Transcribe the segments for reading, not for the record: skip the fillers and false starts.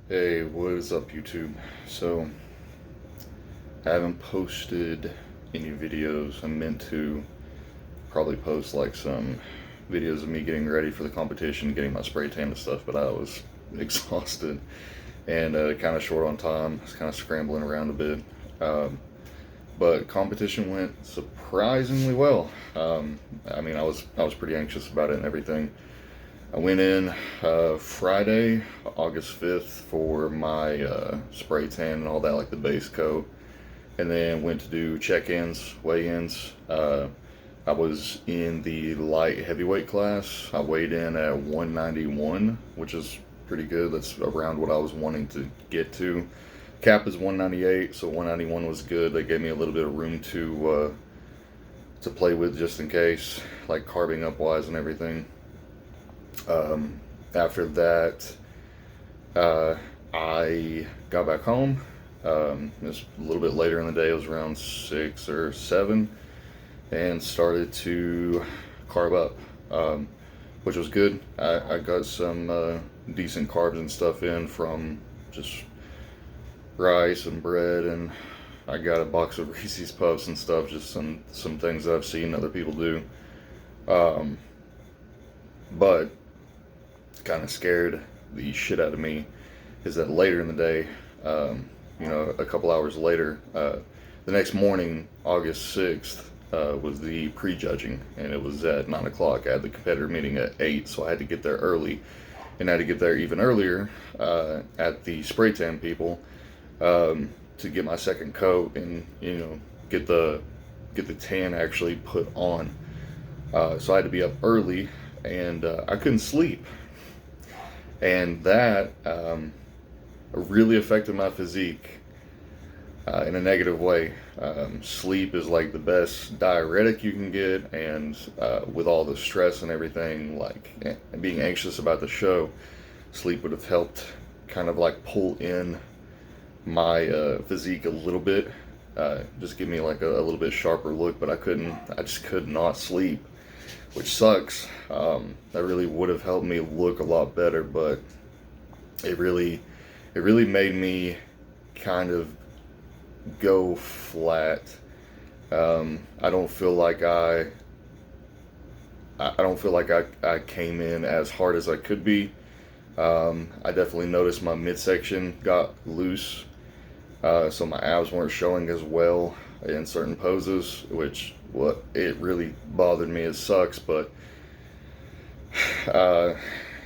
Hey, what is up, YouTube? So, I haven't posted any videos. I meant to probably post like some videos of me getting ready for the competition, getting my spray tan and stuff, but I was exhausted and kind of short on time. I was kind of scrambling around a bit. Um, but competition went surprisingly well. I was pretty anxious about it and everything. I went in Friday, August 5th for my spray tan and all that, like the base coat. And then went to do check-ins, weigh-ins. I was in the light heavyweight class. I weighed in at 191, which is pretty good. That's around what I was wanting to get to. Cap is 198, so 191 was good. They gave me a little bit of room to play with just in case, like carbing up wise and everything. After that, I got back home. It was a little bit later in the day. It was around 6 or 7, and started to carb up, which was good. I got some decent carbs and stuff in from just rice and bread, and I got a box of Reese's Puffs and stuff. Just some things that I've seen other people do. Um, but kind of scared the shit out of me is that later in the day, a couple hours later, the next morning, August 6th, was the prejudging, and it was at 9 o'clock. I had the competitor meeting at 8, so I had to get there early, and I had to get there even earlier at the spray tan people to get my second coat and get the tan actually put on. So I had to be up early, and I couldn't sleep, and that really affected my physique in a negative way. Sleep is like the best diuretic you can get, and with all the stress and everything, like being anxious about the show, sleep would have helped kind of like pull in my physique a little bit, just give me like a little bit sharper look. But I just could not sleep, which sucks. That really would have helped me look a lot better, but it really made me kind of go flat. I don't feel like I came in as hard as I could be. I definitely noticed my midsection got loose, so my abs weren't showing as well in certain poses, which it really bothered me. It sucks, but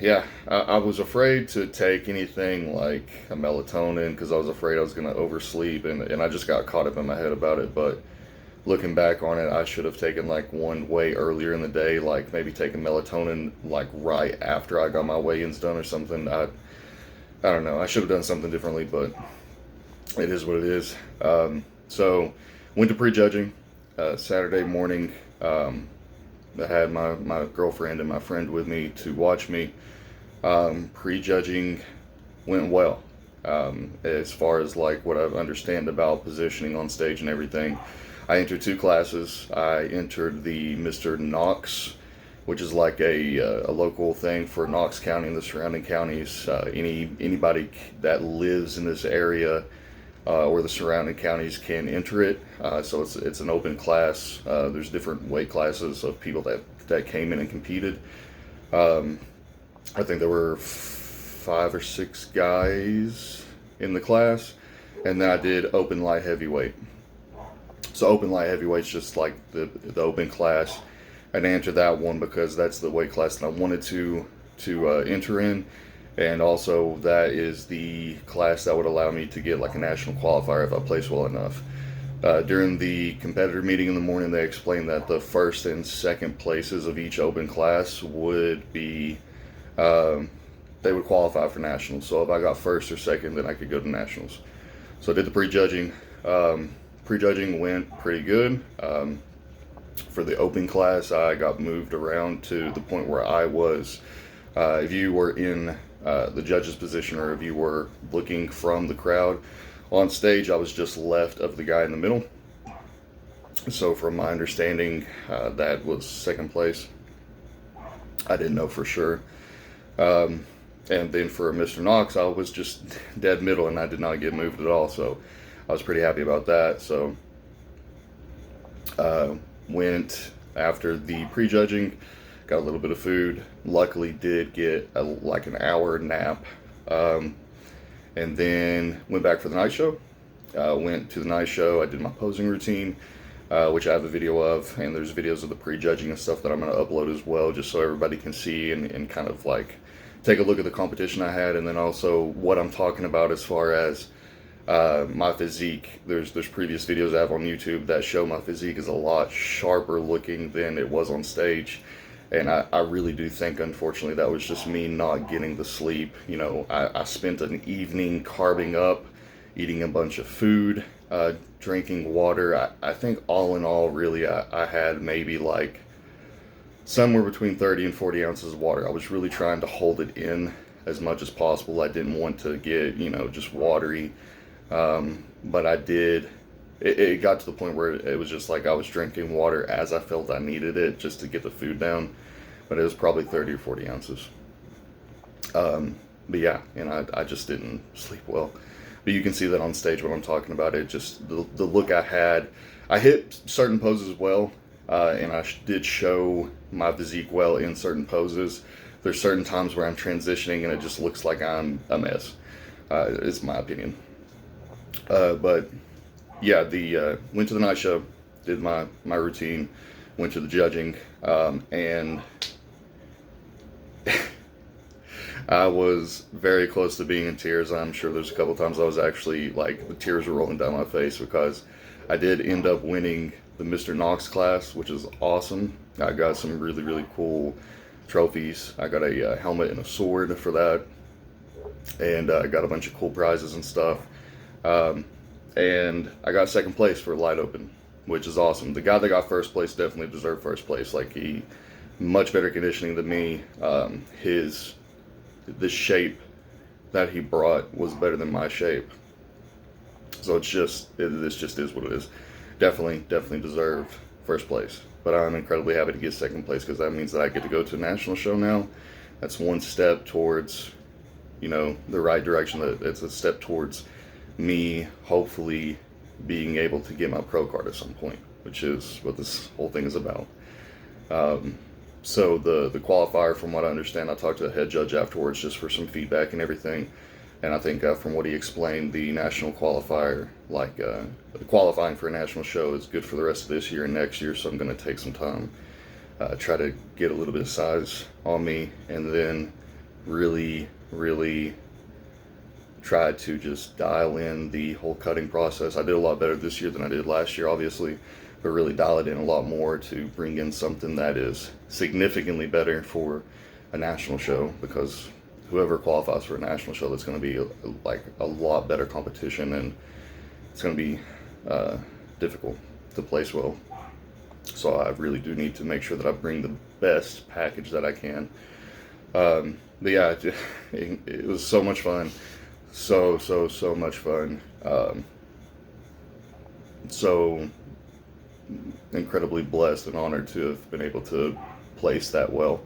yeah, I was afraid to take anything like a melatonin because I was afraid I was going to oversleep, and I just got caught up in my head about it. But looking back on it, I should have taken like one way earlier in the day, like maybe taking melatonin like right after I got my weigh-ins done or something. I don't know. I should have done something differently, but it is what it is. So went to prejudging Saturday morning. I had my girlfriend and my friend with me to watch me. Prejudging went well. As far as like what I understand about positioning on stage and everything, I entered 2 classes. I entered the Mr. Knox, which is like a local thing for Knox County and the surrounding counties. Anybody that lives in this area or the surrounding counties can enter it. So it's an open class. There's different weight classes of people that came in and competed. I think there were 5 or 6 guys in the class, and then I did open light heavyweight. So open light heavyweight's just like the open class. I entered that one because that's the weight class that I wanted to enter in, and also that is the class that would allow me to get like a national qualifier if I place well enough. During the competitor meeting in the morning, they explained that the first and second places of each open class would be they would qualify for nationals. So if I got first or second, then I could go to nationals. So I did the prejudging. Prejudging went pretty good. For the open class, I got moved around to the point where I was. If you were in the judge's position, or if you were looking from the crowd on stage, I was just left of the guy in the middle. So from my understanding, that was second place. I didn't know for sure. And then for Mr. Knox, I was just dead middle, and I did not get moved at all. So I was pretty happy about that. So went after the prejudging, got a little bit of food. Luckily, did get like an hour nap, and then went back for the night show. Went to the night show. I did my posing routine, which I have a video of, and there's videos of the prejudging and stuff that I'm going to upload as well, just so everybody can see and kind of like take a look at the competition I had, and then also what I'm talking about as far as my physique. There's previous videos I have on YouTube that show my physique is a lot sharper looking than it was on stage, and I really do think, unfortunately, that was just me not getting the sleep. You know, I spent an evening carbing up, eating a bunch of food, drinking water. I think all in all, really, I had maybe like somewhere between 30 and 40 ounces of water. I was really trying to hold it in as much as possible. I didn't want to get, you know, just watery. But I did, it got to the point where it was just like I was drinking water as I felt I needed it just to get the food down. But it was probably 30 or 40 ounces. But yeah, and I just didn't sleep well. But you can see that on stage when I'm talking about it, just the look I had. I hit certain poses well, and I did show my physique well in certain poses. There's certain times where I'm transitioning and it just looks like I'm a mess. It's my opinion. But yeah, went to the night show, did my routine, went to the judging, and I was very close to being in tears. I'm sure there's a couple times I was actually, like, the tears were rolling down my face, because I did end up winning the Mr. Knox class, which is awesome. I got some really, really cool trophies. I got a helmet and a sword for that, and I got a bunch of cool prizes and stuff. And I got second place for light open, which is awesome. The guy that got first place definitely deserved first place. Like, he, much better conditioning than me. The shape that he brought was better than my shape. So this just is what it is. Definitely deserved first place. But I'm incredibly happy to get second place, because that means that I get to go to a national show now. That's one step towards, you know, the right direction. It's a step towards me hopefully being able to get my pro card at some point, which is what this whole thing is about. So the qualifier, from what I understand, I talked to the head judge afterwards just for some feedback and everything, and I think from what he explained, the national qualifier, like qualifying for a national show, is good for the rest of this year and next year. So I'm going to take some time, try to get a little bit of size on me, and then really try to just dial in the whole cutting process. I did a lot better this year than I did last year, obviously, but really dial it in a lot more to bring in something that is significantly better for a national show, because whoever qualifies for a national show, that's going to be like a lot better competition, and it's going to be difficult to place well. So I really do need to make sure that I bring the best package that I can. But yeah, it was so much fun. So much fun. So incredibly blessed and honored to have been able to place that well.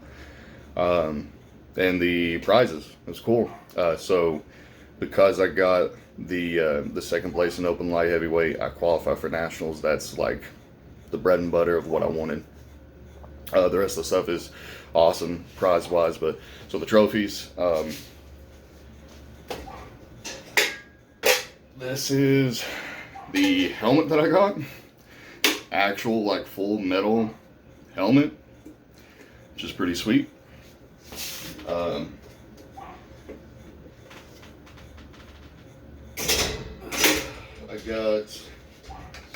And the prizes, it was cool. So because I got the second place in open light heavyweight, I qualify for nationals. That's like the bread and butter of what I wanted. The rest of the stuff is awesome prize wise, but so the trophies, this is the helmet that I got. Actual, like, full metal helmet, which is pretty sweet. I got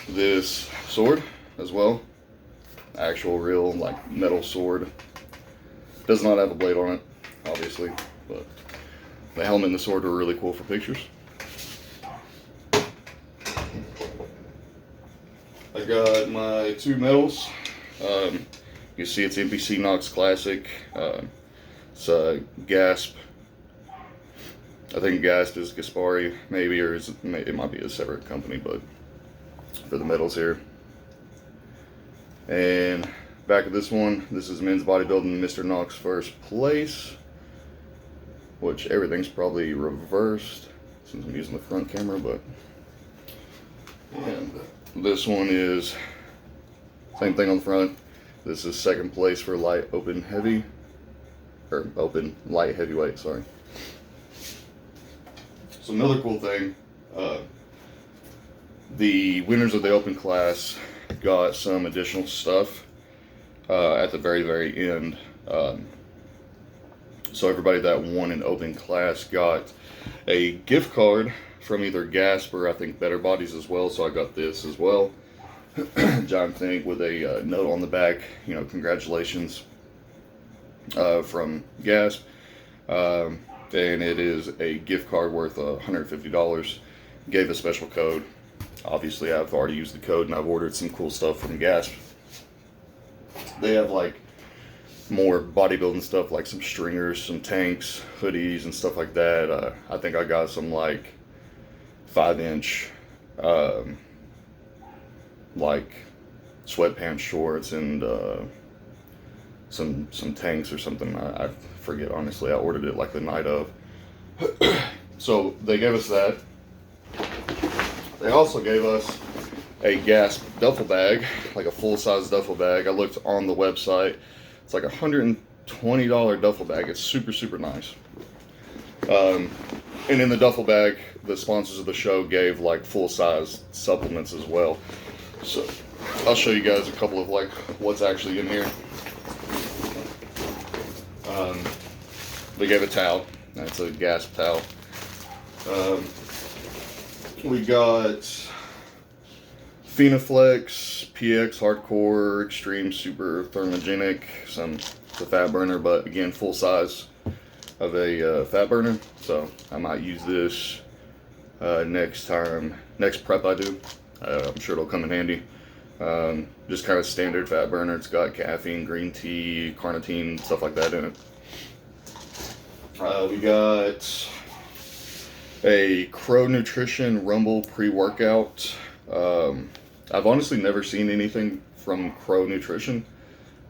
this sword as well. Actual, real, like, metal sword. Does not have a blade on it, obviously, but the helmet and the sword were really cool for pictures. I got my two medals. You see it's NPC Knox Classic. It's Gasp. I think Gasp is Gaspari, maybe, or it might be a separate company, but for the medals here. And back of this one, this is men's bodybuilding, Mr. Knox first place. which everything's probably reversed since I'm using the front camera, but, and this one is same thing on the front. This is second place for light open heavy, or open light heavyweight, sorry. So another cool thing, the winners of the open class got some additional stuff at the very end. So everybody that won an open class got a gift card from either Gasp or I think Better Bodies as well. So I got this as well. Giant thing with a note on the back, you know, congratulations from Gasp. And it is a gift card worth $150. Gave a special code. Obviously, I've already used the code and I've ordered some cool stuff from Gasp. They have like more bodybuilding stuff, like some stringers, some tanks, hoodies, and stuff like that. I think I got some like 5-inch like sweatpants shorts and some tanks or something. I forget, honestly. I ordered it like the night of. So they gave us that. They also gave us a Gasp duffel bag, like a full-size duffel bag. I looked on the website. It's like a $120 duffel bag. It's super nice. And in the duffel bag, the sponsors of the show gave like full-size supplements as well. So I'll show you guys a couple of like what's actually in here. They gave a towel. That's a Gasp towel. We got Phenaflex, PX Hardcore, Extreme Super Thermogenic, the fat burner, but again, full size of a fat burner. So I might use this next prep I do. I'm sure it'll come in handy. Just kind of standard fat burner. It's got caffeine, green tea, carnitine, stuff like that in it. We got a Crow Nutrition Rumble pre-workout. I've honestly never seen anything from Crow Nutrition.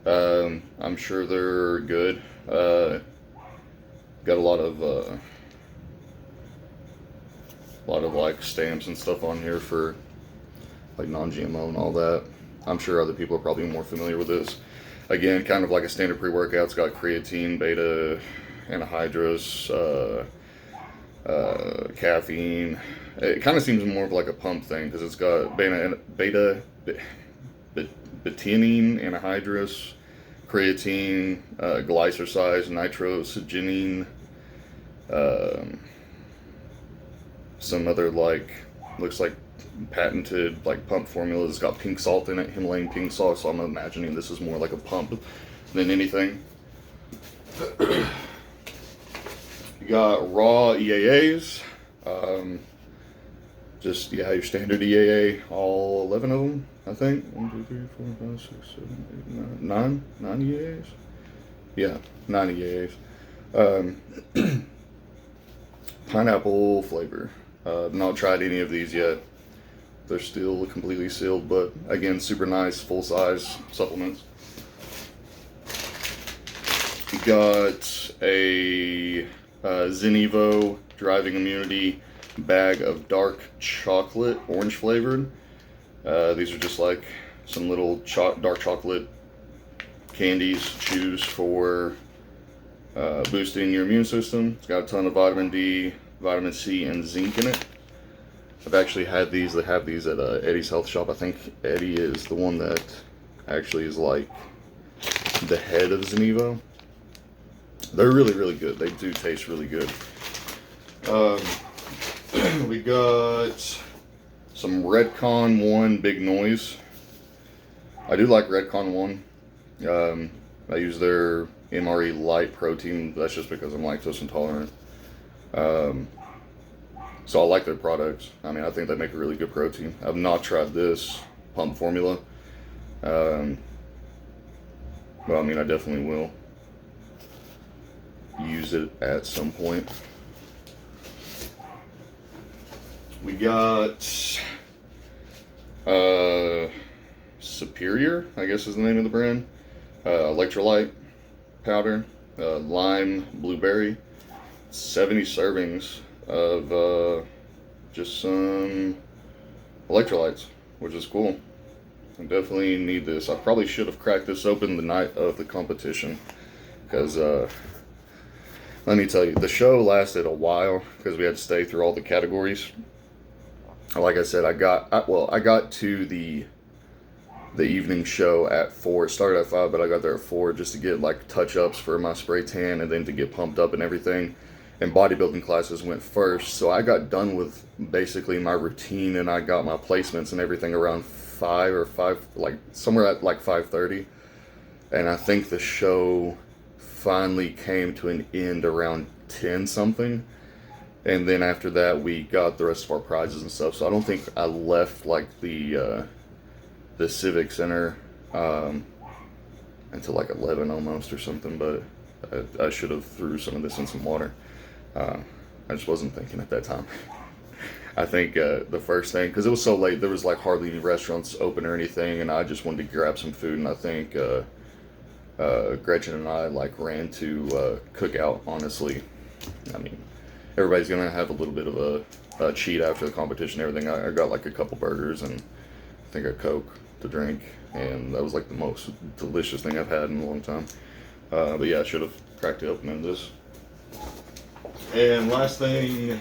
I'm sure they're good. Got a lot of like stamps and stuff on here for like non-GMO and all that. I'm sure other people are probably more familiar with this. Again, kind of like a standard pre-workout. It's got creatine, beta, anhydrous, caffeine. It kind of seems more of like a pump thing because it's got beta, betaine, anhydrous, creatine, glycoside, nitrosagenine, some other like, looks like patented like pump formula. It's got pink salt in it, Himalayan pink salt, so I'm imagining this is more like a pump than anything. You got raw EAAs, just your standard EAA, all 11 of them, I think. 1, 2, 3, 4, 5, 6, 7, 8, 9, 9 EAAs. Yeah, 9 EAAs. Pineapple flavor. Not tried any of these yet. They're still completely sealed, but again, super nice, full size supplements. You got a Zenevo Driving Immunity bag of dark chocolate, orange flavored. These are just like some little dark chocolate candies, chews for boosting your immune system. It's got a ton of vitamin D, vitamin C, and zinc in it. I've actually had these. They have these at Eddie's Health Shop. I think Eddie is the one that actually is like the head of Zenevo. They're really good. They do taste really good. We got some Redcon 1 Big Noise. I do like Redcon 1. I use their MRE Light Protein. That's just because I'm lactose intolerant. So I like their products. I mean, I think they make a really good protein. I've not tried this pump formula. But I mean, I definitely will use it at some point. We got Superior, I guess is the name of the brand. Electrolyte powder, lime, blueberry. 70 servings of just some electrolytes, which is cool. I definitely need this. I probably should have cracked this open the night of the competition, because let me tell you, the show lasted a while because we had to stay through all the categories. Like I said, I got to the evening show at 4. It started at 5, but I got there at 4 just to get like touch-ups for my spray tan and then to get pumped up and everything. And bodybuilding classes went first, so I got done with basically my routine and I got my placements and everything around 5, like somewhere at like 5:30. And I think the show finally came to an end around 10 something. And then after that, we got the rest of our prizes and stuff. So I don't think I left like the Civic Center until like 11 almost or something. But I should have threw some of this in some water. I just wasn't thinking at that time. I think the first thing, because it was so late, there was like hardly any restaurants open or anything, and I just wanted to grab some food. And I think Gretchen and I like ran to Cookout. Honestly, I mean, everybody's gonna have a little bit of a cheat after the competition and everything. I got like a couple burgers and I think a Coke to drink, and that was like the most delicious thing I've had in a long time. But yeah, I should have cracked it open in this. And last thing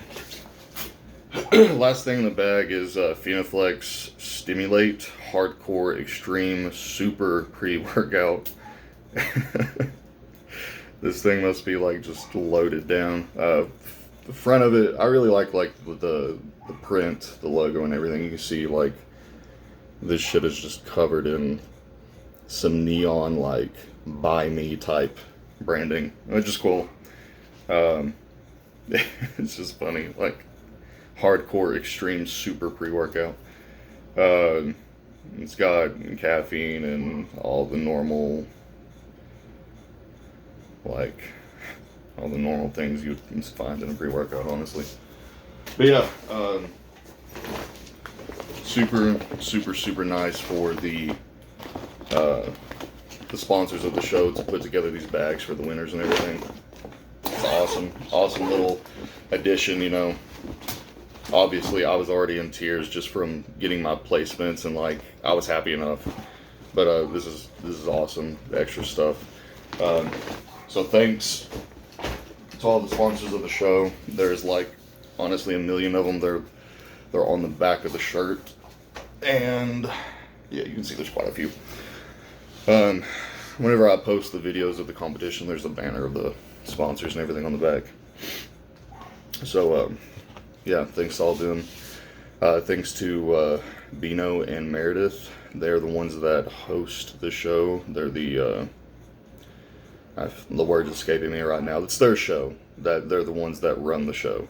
in the bag is Phenaflex Stimulate Hardcore Extreme Super Pre-Workout. This thing must be like just loaded down. The front of it, I really like the print, the logo and everything. You can see like this shit is just covered in some neon like buy me type branding, which is cool. It's just funny, like hardcore extreme super pre-workout. It's got caffeine and all the normal, like all the normal things you can find in a pre-workout, honestly. But yeah, super nice for the sponsors of the show to put together these bags for the winners and everything. It's awesome little addition, you know. Obviously, I was already in tears just from getting my placements, and like I was happy enough. But this is awesome, extra stuff. So thanks to all the sponsors of the show. There's like honestly a million of them. They're on the back of the shirt, and yeah, you can see there's quite a few. Whenever I post the videos of the competition, there's a banner of the sponsors and everything on the back. So yeah, thanks to all of them. Thanks to Bino and Meredith. They're the ones that host the show. They're the word's escaping me right now. It's their show. That they're the ones that run the show,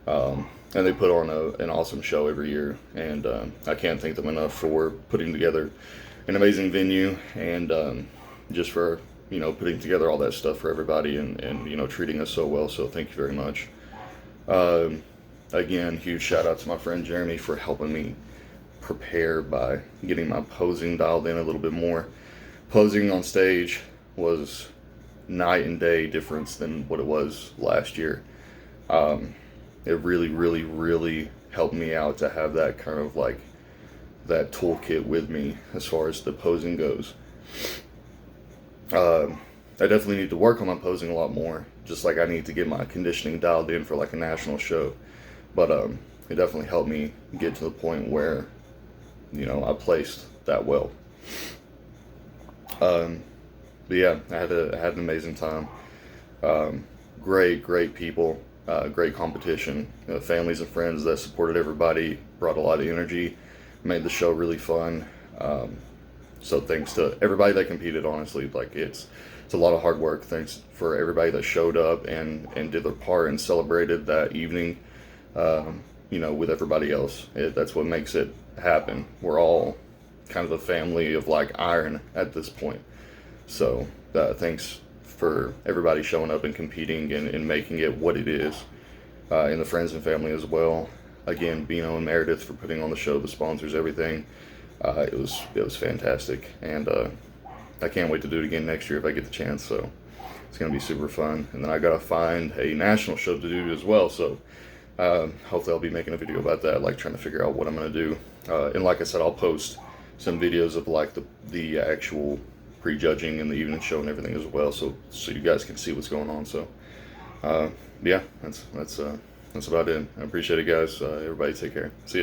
and they put on an awesome show every year. And I can't thank them enough for putting together an amazing venue, and just for, you know, putting together all that stuff for everybody, and you know, treating us so well. So thank you very much. Again, huge shout out to my friend Jeremy for helping me prepare by getting my posing dialed in a little bit more. Posing on stage was night and day difference than what it was last year. It really helped me out to have that kind of like that toolkit with me as far as the posing goes. I definitely need to work on my posing a lot more, just like I need to get my conditioning dialed in for like a national show. But it definitely helped me get to the point where, you know, I placed that well. But yeah, I had an amazing time. Great people, great competition. Families and friends that supported everybody, brought a lot of energy, made the show really fun. So thanks to everybody that competed, honestly. Like it's a lot of hard work. Thanks for everybody that showed up and did their part and celebrated that evening, you know, with everybody else. That's what makes it happen. We're all kind of a family of like iron at this point. So thanks for everybody showing up and competing and making it what it is, and the friends and family as well. Again, Bino and Meredith for putting on the show, the sponsors, everything. It was fantastic, and I can't wait to do it again next year if I get the chance. So It's gonna be super fun. And then I gotta find a national show to do as well. So hopefully I'll be making a video about that, like trying to figure out what I'm gonna do. And like I said, I'll post some videos of like the actual prejudging and the evening show and everything as well, so you guys can see what's going on. So yeah, that's about it. I appreciate it, guys. Everybody take care. See ya.